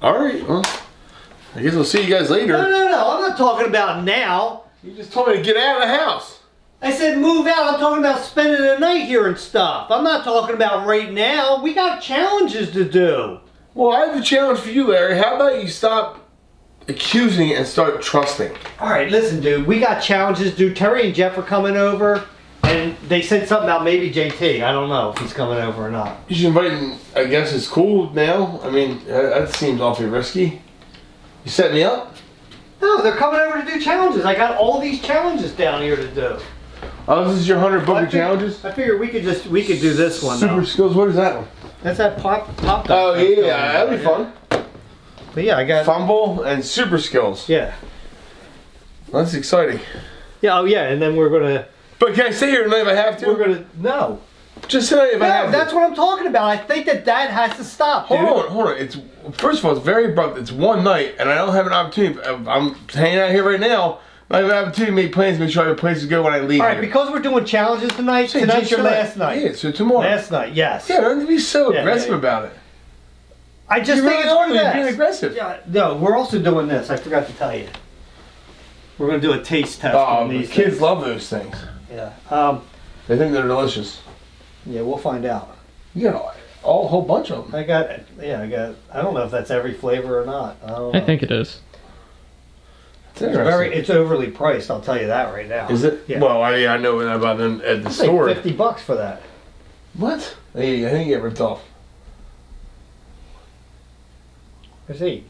Alright, well, I guess we'll see you guys later. No, I'm not talking about now. You just told me to get out of the house. I said move out. I'm talking about spending the night here and stuff. I'm not talking about right now. We got challenges to do. Well, I have a challenge for you, Larry. How about you stop accusing and start trusting? Alright, listen, dude. We got challenges, dude. Terry and Jeff are coming over. And they said something about maybe JT. I don't know if he's coming over or not. You should invite him. I guess it's cool now. I mean, that seems awfully risky. You set me up? No, they're coming over to do challenges. I got all these challenges down here to do. Oh, this is your 100 book of challenges? I figured we could do this one. Super skills. What is that one? That's that pop. Oh yeah, that'll be fun. But yeah, I got fumble and super skills. Yeah. Well, that's exciting. Yeah. Oh yeah, and then we're gonna. But can I stay here tonight if I have to? We're gonna no. Just tonight if I have to. That's what I'm talking about. I think that has to stop, dude. Hold on. It's first of all, it's very abrupt. It's one night, and I don't have an opportunity. I'm hanging out here right now. I have an opportunity to make plans, make sure I have a place to go when I leave. All right, here. because we're doing challenges tonight. Tonight's your last night. Yeah, so tomorrow. Last night, yes. Yeah, don't be so aggressive about it. I just think it's you're being aggressive. Yeah, no, we're also doing this. I forgot to tell you. We're gonna do a taste test on these kids things. love those things. Yeah. They think they're delicious. Yeah, we'll find out. You got a whole bunch of them. I got. I don't know if that's every flavor or not. I think it is. It's overly priced. I'll tell you that right now. Is it? Yeah. Well, I know about them at the store. Like $50 for that. What? Hey, I think you get ripped off. Where's he?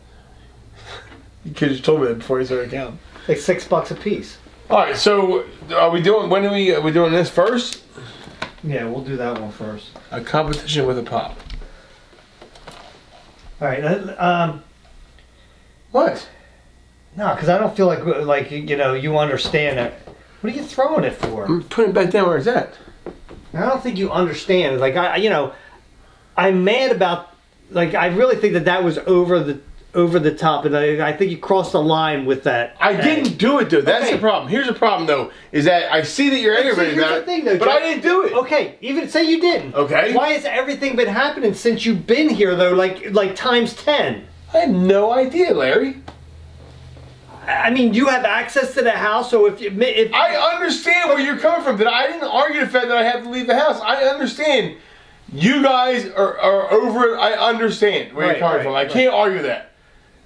You could have told me that before you started counting. Like $6 a piece. All right, so are we doing? Are we doing this first? Yeah, we'll do that one first. A competition with a pop. All right. What? No, because I don't feel like you understand it. What are you throwing it for? I'm putting it back down where it's at. I don't think you understand. Like I'm mad about. Like I really think that was over the top, and I think you crossed the line with that. I didn't do it, though. That's the problem. Here's the problem, though, is that I see that you're aggravated about it, but I didn't do it. Okay, even say you didn't. Okay. Why has everything been happening since you've been here, though? Like times 10. I had no idea, Larry. I mean, you have access to the house, so if I understand where you're coming from. That I didn't argue the fact that I have to leave the house. I understand. You guys are over it. I understand where you're coming from. I can't argue that.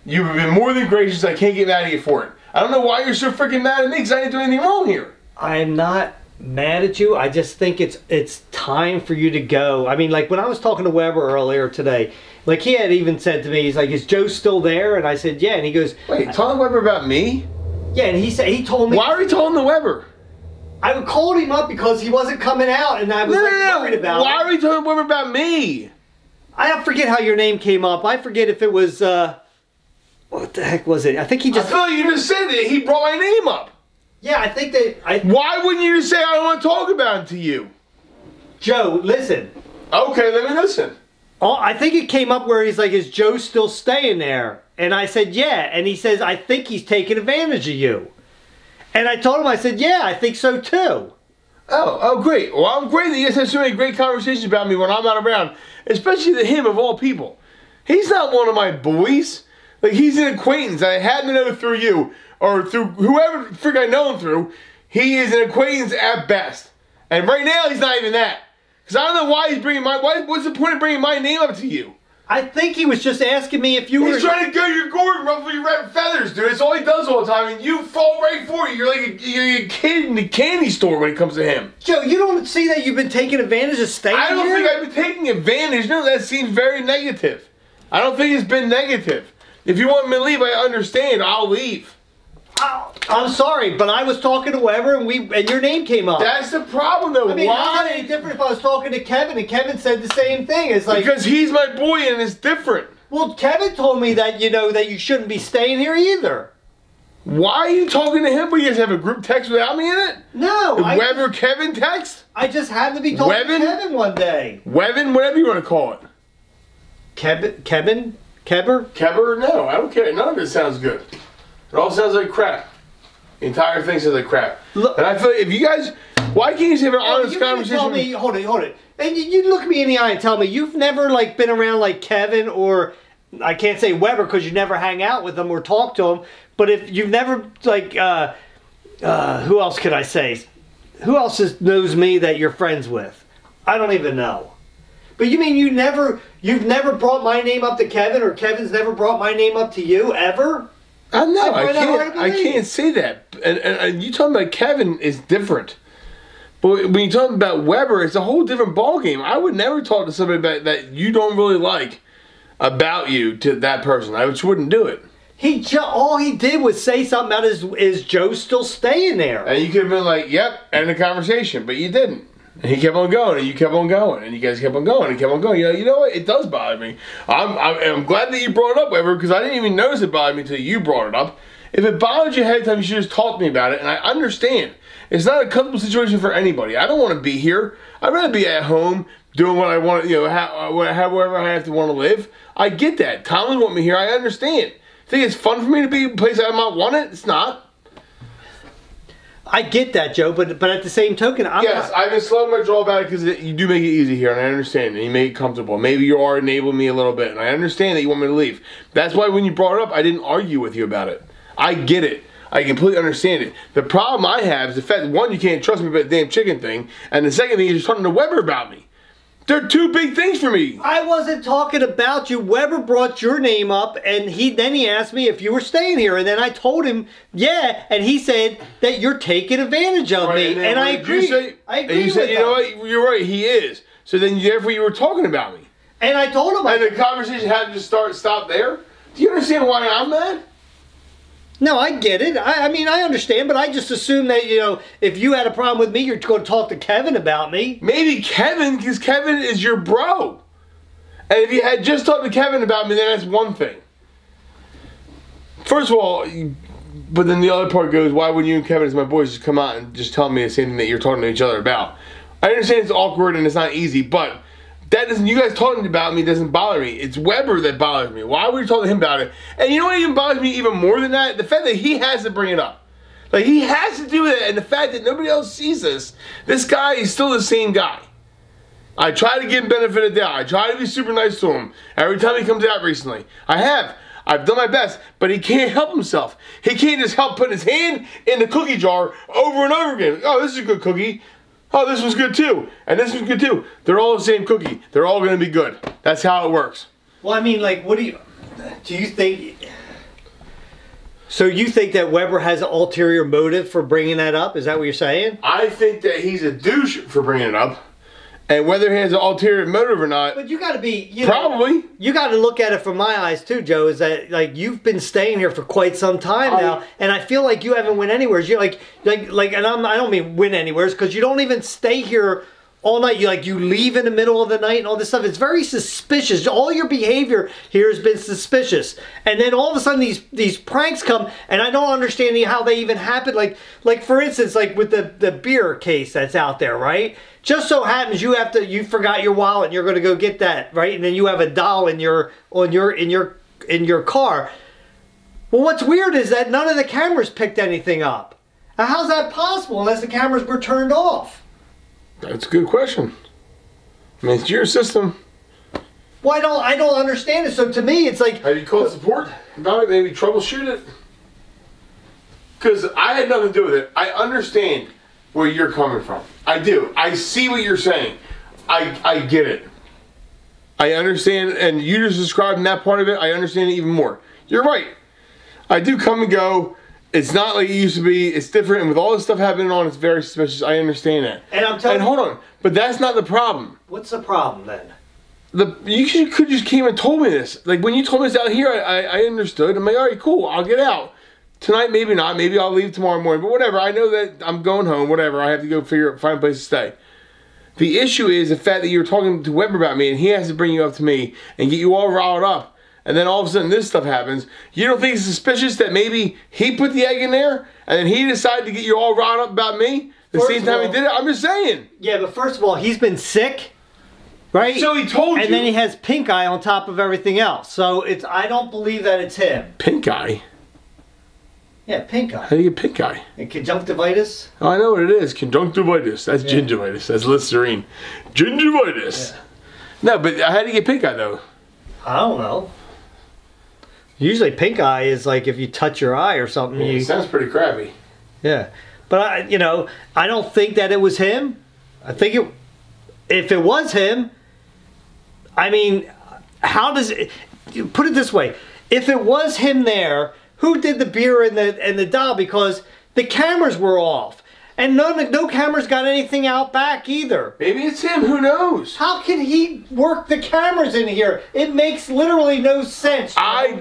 You've been more than gracious. I can't get mad at you for it. I don't know why you're so freaking mad at me because I didn't do anything wrong here. I'm not mad at you. I just think it's time for you to go. I mean, like when I was talking to Weber earlier today, like he had even said to me, he's like, "Is Joe still there?" And I said, "Yeah." And he goes, "Wait, telling Weber about me?" Yeah, and he told me. Why are we telling the Weber? I called him up because he wasn't coming out, and I was worried about him. Why are we telling Weber about me? I forget how your name came up. I forget if it was. What the heck was it? I think he just. I feel like you just said it. He brought my name up. Yeah, I think that. Why wouldn't you just say I don't want to talk about it to you? Joe, listen. Okay, let me listen. Oh, I think it came up where he's like, "Is Joe still staying there?" And I said, "Yeah." And he says, "I think he's taking advantage of you." And I told him, I said, "Yeah, I think so too." Oh, great. Well, I'm great that you guys have so many great conversations about me when I'm not around, especially to him of all people. He's not one of my boys. Like, he's an acquaintance. I happen to know through you, or through whoever frick I know him through. He is an acquaintance at best. And right now, he's not even that. Because I don't know why he's bringing what's the point of bringing my name up to you? I think he was just asking me if you were... He's trying to go your gourd, ruffle your red feathers, dude. That's all he does all the time, and you fall right for it. You're like a kid in the candy store when it comes to him. Joe, you don't see that you've been taking advantage of staying here? I don't think I've been taking advantage. No, that seems very negative. I don't think it's been negative. If you want me to leave, I understand. I'll leave. I'm sorry, but I was talking to Weber and your name came up. That's the problem, though. I mean, why? how's it any different if I was talking to Kevin and Kevin said the same thing? It's like, because he's my boy and it's different. Well, Kevin told me that that you shouldn't be staying here either. Why are you talking to him? But you guys have a group text without me in it? No. Weber Kevin text? I just happened to be talking to Kevin one day. Wevin, whatever you want to call it. Kevin? Keber? Keber? No, I don't care. None of it sounds good. It all sounds like crap. The entire thing sounds like crap. Look, and I feel like if you guys, why can't you just have an honest conversation? Tell me, hold it. And you look me in the eye and tell me you've never been around like Kevin or I can't say Weber because you never hang out with him or talk to him. But if you've never, like, who else could I say? Who else knows me that you're friends with? I don't even know. But you mean you've never brought my name up to Kevin, or Kevin's never brought my name up to you ever? No, I can't say that. And you talking about Kevin is different. But when you're talking about Weber, it's a whole different ballgame. I would never talk to somebody about that you don't really like about you to that person. I just wouldn't do it. All he did was say something about is Joe still staying there? And you could have been like, yep, end the conversation, but you didn't. And he kept on going, and you kept on going, and you guys kept on going, and kept on going. You know what? It does bother me. I'm glad that you brought it up, Weber, because I didn't even notice it bothered me until you brought it up. If it bothered you ahead of time, you should just talk to me about it, and I understand. It's not a comfortable situation for anybody. I don't want to be here. I'd rather be at home doing what I want, however I have to want to live. I get that. Tomlin want me here. I understand. Think it's fun for me to be in a place I might want it? It's not. I get that, Joe, but at the same token, I've been slowing my draw about it because you do make it easy here, and I understand, and you make it comfortable. Maybe you are enabling me a little bit, and I understand that you want me to leave. That's why when you brought it up, I didn't argue with you about it. I get it. I completely understand it. The problem I have is the fact that, one, you can't trust me about the damn chicken thing, and the second thing is you're talking to Weber about me. They're two big things for me. I wasn't talking about you. Weber brought your name up, and then he asked me if you were staying here, and then I told him, yeah, and he said that you're taking advantage of me, and I agree. I agree and you said, with you know what, you're right, he is. So then, therefore, you were talking about me. And I told him. And the conversation had to just stop there. Do you understand why I'm mad? No, I get it. I mean, I understand, but I just assume that, if you had a problem with me, you're going to talk to Kevin about me. Maybe Kevin, because Kevin is your bro. And if you had just talked to Kevin about me, then that's one thing. First of all, but then the other part goes, why wouldn't you and Kevin as my boys just come out and just tell me the same thing that you're talking to each other about? I understand it's awkward and it's not easy, but that doesn't, you guys talking about me doesn't bother me. It's Weber that bothers me. Why would you talk to him about it? And you know what even bothers me even more than that? The fact that he has to bring it up. Like, he has to do it, and the fact that nobody else sees this guy is still the same guy. I try to give him benefit of the doubt. I try to be super nice to him every time he comes out recently. I have. I've done my best, but he can't help himself. He can't just help putting his hand in the cookie jar over and over again. Oh, this is a good cookie. Oh, this was good too. And this was good too. They're all the same cookie. They're all going to be good. That's how it works. Well, I mean, like, do you think... So you think that Weber has an ulterior motive for bringing that up? Is that what you're saying? I think that he's a douche for bringing it up. And whether he has an ulterior motive or not... But you got to be... Probably. You got to look at it from my eyes too, Joe, is that, like, you've been staying here for quite some time now, and I feel like you haven't went anywhere. You're like, and I don't mean win anywhere, because you don't even stay here all night. You leave in the middle of the night and all this stuff. It's very suspicious. All your behavior here has been suspicious. And then all of a sudden these pranks come, and I don't understand how they even happen. Like for instance, like with the beer case that's out there, right? Just so happens you forgot your wallet and you're going to go get that, right? And then you have a doll in your car. Well, what's weird is that none of the cameras picked anything up. Now, how's that possible unless the cameras were turned off? That's a good question. I mean, it's your system. Well, I don't understand it. So to me, it's like... Have you called support about it? Maybe troubleshoot it? Because I had nothing to do with it. I understand where you're coming from. I do. I see what you're saying. I get it. I understand, and you just describing that part of it, I understand it even more. You're right. I do come and go. It's not like it used to be. It's different, and with all this stuff happening on, it's very suspicious. I understand that. And I'm telling you... And hold on, but that's not the problem. What's the problem then? You could just came and told me this. Like, when you told me this out here, I understood. I'm like, all right, cool, I'll get out. Tonight, maybe not. Maybe I'll leave tomorrow morning. But whatever. I know that I'm going home. Whatever. I have to go find a place to stay. The issue is the fact that you're talking to Weber about me, and he has to bring you up to me and get you all riled up. And then all of a sudden this stuff happens. You don't think it's suspicious that maybe he put the egg in there, and then he decided to get you all riled up about me the same time he did it? I'm just saying. Yeah, but first of all, he's been sick. Right? So he told you. And then he has pink eye on top of everything else. So I don't believe that it's him. Pink eye? Yeah, pink eye. How do you get pink eye? And conjunctivitis? Oh, I know what it is. Conjunctivitis. That's gingivitis. That's Listerine. Gingivitis. Yeah. No, but how do you get pink eye, though? I don't know. Usually pink eye is like if you touch your eye or something. Yeah, it sounds pretty crappy. Yeah. But, I don't think that it was him. I think if it was him, I mean, how does it... Put it this way. If it was him there, who did the beer and the doll? Because the cameras were off. And no cameras got anything out back either. Maybe it's him. Who knows? How can he work the cameras in here? It makes literally no sense.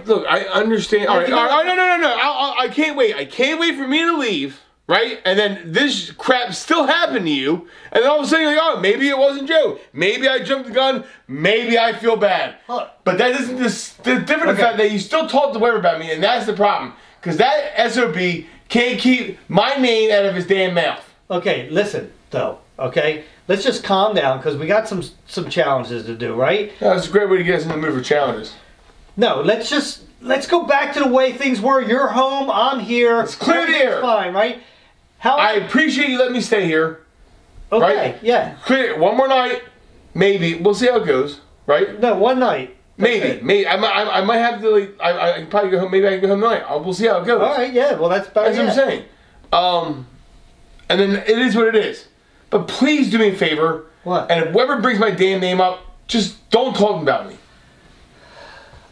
Look, I understand. All right, no. I can't wait. I can't wait for me to leave, right? And then this crap still happened to you. And then all of a sudden you're like, oh, maybe it wasn't Joe. Maybe I jumped the gun. Maybe I feel bad. But that isn't the different fact that you still talk to Weber about me, and that's the problem. Because that SOB can't keep my name out of his damn mouth. Okay, listen, though, okay? Let's just calm down, because we got some challenges to do, right? That's a great way to get us in the mood for challenges. No, let's go back to the way things were. You're home, I'm here. It's clear the air. Fine, right? I appreciate you letting me stay here. Okay, right? Yeah. Clear one more night, maybe. We'll see how it goes, right? No, one night. Maybe. I might have to, like, I can probably go home. Maybe I can go home tonight. We'll see how it goes. All right, yeah. Well, that's better. That's what I'm saying. And then it is what it is. But please do me a favor. What? And if Weber brings my damn name up, just don't talk about me.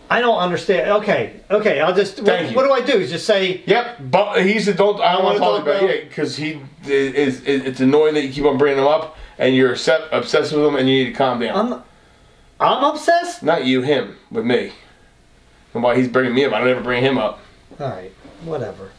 I don't understand. Okay. I'll just. Thank you. What do I do? Just say. Yep. But he said don't. I don't want to talk about it because it's annoying that you keep on bringing him up and you're obsessed with him and you need to calm down. I'm obsessed? Not you, him, with me. And why he's bringing me up, I don't ever bring him up. Alright, whatever.